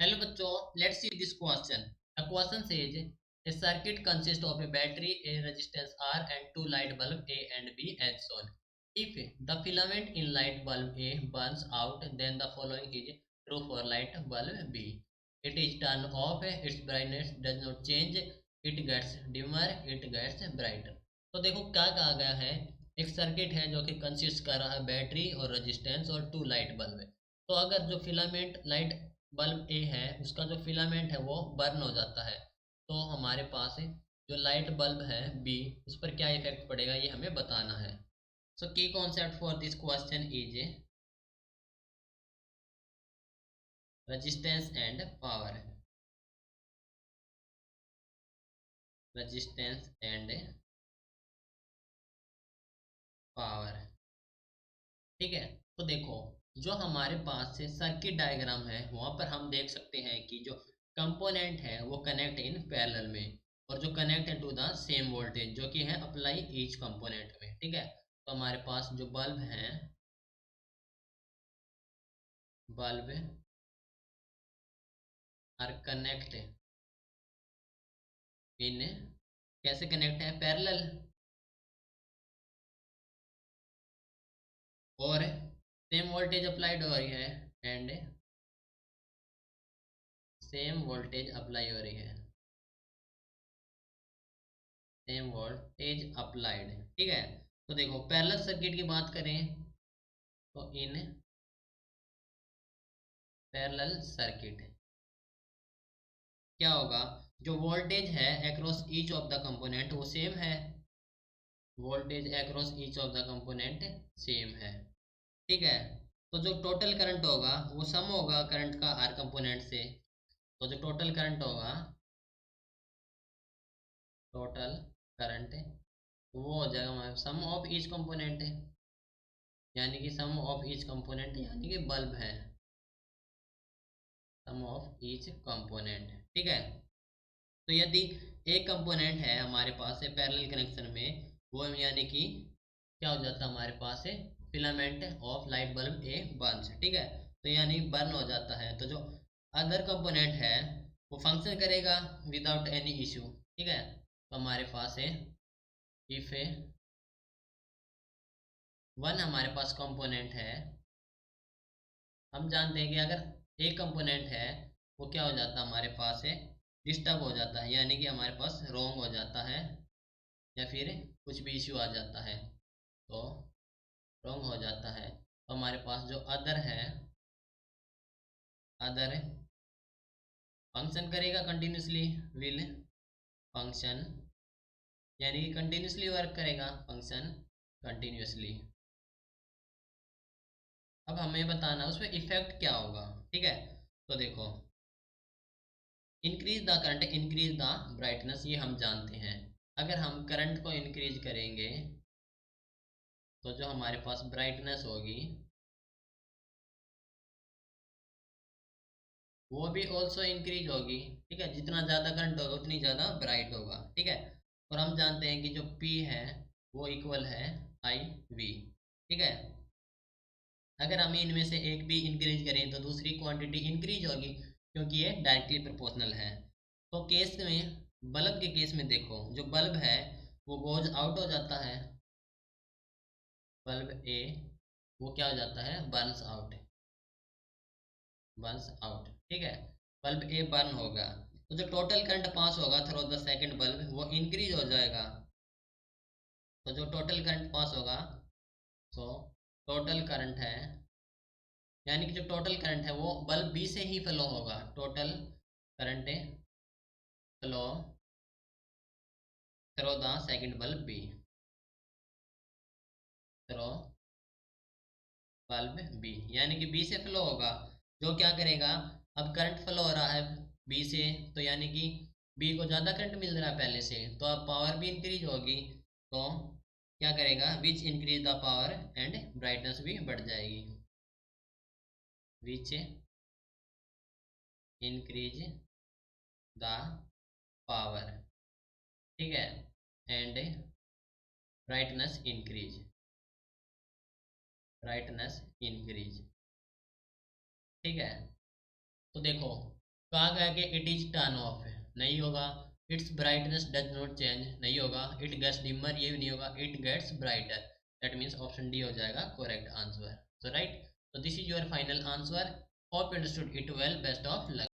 Hello बच्चों, let's see this question. The question says a circuit consists of a battery, a resistance R and two light bulb A and B as shown. If the filament in light bulb A burns out, then the following is true for light bulb B. It is turned off, its brightness does not change, it gets dimmer, it gets brighter. तो देखो क्या कहा गया है, एक circuit है जो कि कंसिस्ट कर रहा है बैटरी और रेजिस्टेंस और टू लाइट बल्ब है। तो अगर जो फिलामेंट लाइट बल्ब ए है उसका जो फिलामेंट है वो बर्न हो जाता है, तो हमारे पास जो लाइट बल्ब है बी उस पर क्या इफेक्ट पड़ेगा ये हमें बताना है। सो की concept for this question is resistance and power. Resistance and power, ठीक है। तो देखो, जो हमारे पास से सर्किट डायग्राम है वहां पर हम देख सकते हैं कि जो कंपोनेंट है वो कनेक्ट इन पैरेलल में, और जो कनेक्ट है टू द सेम वोल्टेज जो कि है अप्लाई ईच कंपोनेंट में, ठीक है। तो हमारे पास जो बल्ब है, बल्ब आर कनेक्ट इन, कैसे कनेक्ट है, पैरेलल, और सेम वोल्टेज अप्लाइड हो रही है एंड सेम वोल्टेज अप्लाई हो रही है, सेम वोल्टेज अप्लाइड, ठीक है। तो देखो पैरेलल सर्किट की बात करें तो इन पैरेलल सर्किट क्या होगा, जो वोल्टेज है across each of the component वो सेम है, voltage across each of the component same है, ठीक है। तो जो टोटल करंट होगा वो सम होगा करंट का आर कंपोनेंट से, तो जो टोटल करंट होगा, टोटल करंट वो हो जाएगा हमारा सम ऑफ ईच कंपोनेंट, यानी कि सम ऑफ ईच कंपोनेंट यानी कि बल्ब है, सम ऑफ ईच कंपोनेंट, ठीक है। तो यदि एक कंपोनेंट है हमारे पास है पैरेलल कनेक्शन में, वो यानी कि क्या हो जाता है हमारे पास है filament of light bulb A Burns, ठीक है। तो यानी बर्न हो जाता है, तो जो अदर कंपोनेंट है वो फंक्शन करेगा विदाउट एनी इश्यू, ठीक है। तो हमारे पास है इफ ए वन हमारे पास कंपोनेंट है, हम जानते हैं कि अगर एक कंपोनेंट है वो क्या हो जाता है हमारे पास है डिस्टर्ब हो जाता है, यानी कि हमारे पास रोंग हो जाता है या फिर कुछ भी इश्यू आ जाता है, तो रॉन्ग हो जाता है। तो हमारे पास जो अदर है, अदर फंक्शन करेगा कंटिन्यूसली, विल फंक्शन, यानी कि कंटिन्यूसली वर्क करेगा, फंक्शन कंटिन्यूसली। अब हमें बताना उस पर इफेक्ट क्या होगा, ठीक है। तो देखो, increase the current increase the brightness, ये हम जानते हैं। अगर हम करंट को इंक्रीज करेंगे तो जो हमारे पास ब्राइटनेस होगी वो भी ऑल्सो इंक्रीज होगी, ठीक है। जितना ज़्यादा करंट होगा उतनी ज़्यादा ब्राइट होगा, ठीक है। और हम जानते हैं कि जो P है वो इक्वल है आई वी, ठीक है। अगर हम इनमें से एक भी इंक्रीज करें तो दूसरी क्वांटिटी इंक्रीज होगी, क्योंकि ये डायरेक्टली प्रोपोर्शनल है। तो केस में, बल्ब के केस में देखो, जो बल्ब है वो गोज आउट हो जाता है, बल्ब ए वो क्या हो जाता है, बर्न्स आउट, बर्न्स आउट, ठीक है। बल्ब ए बर्न होगा तो जो टोटल करंट पास होगा थ्रू द सेकंड बल्ब वो इंक्रीज हो जाएगा, तो जो टोटल करंट पास होगा, तो टोटल करंट है, यानी कि जो टोटल करंट है वो बल्ब बी से ही फ्लो होगा, total current flow through the second bulb B, through bulb B, यानी कि बी से फ्लो होगा, जो क्या करेगा, अब करंट फ्लो हो रहा है बी से, तो यानी कि बी को ज़्यादा करंट मिल रहा है पहले से, तो अब पावर भी इंक्रीज होगी, तो क्या करेगा, which increase the power and brightness भी बढ़ जाएगी, विच इंक्रीज द पावर, ठीक है, and brightness increase, brightness increase, ठीक है। तो देखो कहा गया कि इट इज टर्न ऑफ है, नहीं होगा। Its brightness does not change, नहीं होगा। इट गेट्स डिमर, ये भी नहीं होगा। It gets brighter, that means option D हो जाएगा correct answer. So right, so this is your final answer. Hope you understood it well. Best of luck.